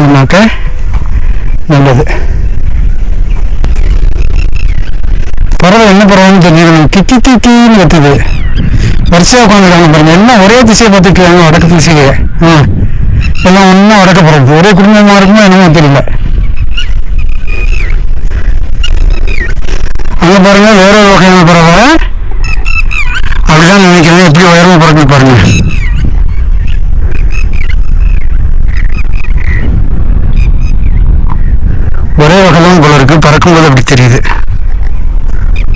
பண்ணிங்கனாக்க நல்லது. பறவை என்ன பறவைன்னு தெரிஞ்சுக்கணும். கிக்கி கிக்கின்னு கத்துது. வரிசையாக உட்காந்துருக்காங்க பாருங்க. எல்லாம் ஒரே திசையை பார்த்துருக்காங்க, வடக்கு திசையை. எல்லாம் ஒன்றா வடக்க போகிறது. ஒரே குடும்பமாக இருக்குமோ என்னமோ தெரியல. அங்கே பாருங்க வேற ஒரு வகையான பறவை. அப்படிதான் நினைக்கிறேன். எப்படி உயரமா பறக்க பாருங்க. ஒரே வகைதான் போல இருக்கு, பறக்கும்போது அப்படி தெரியுது.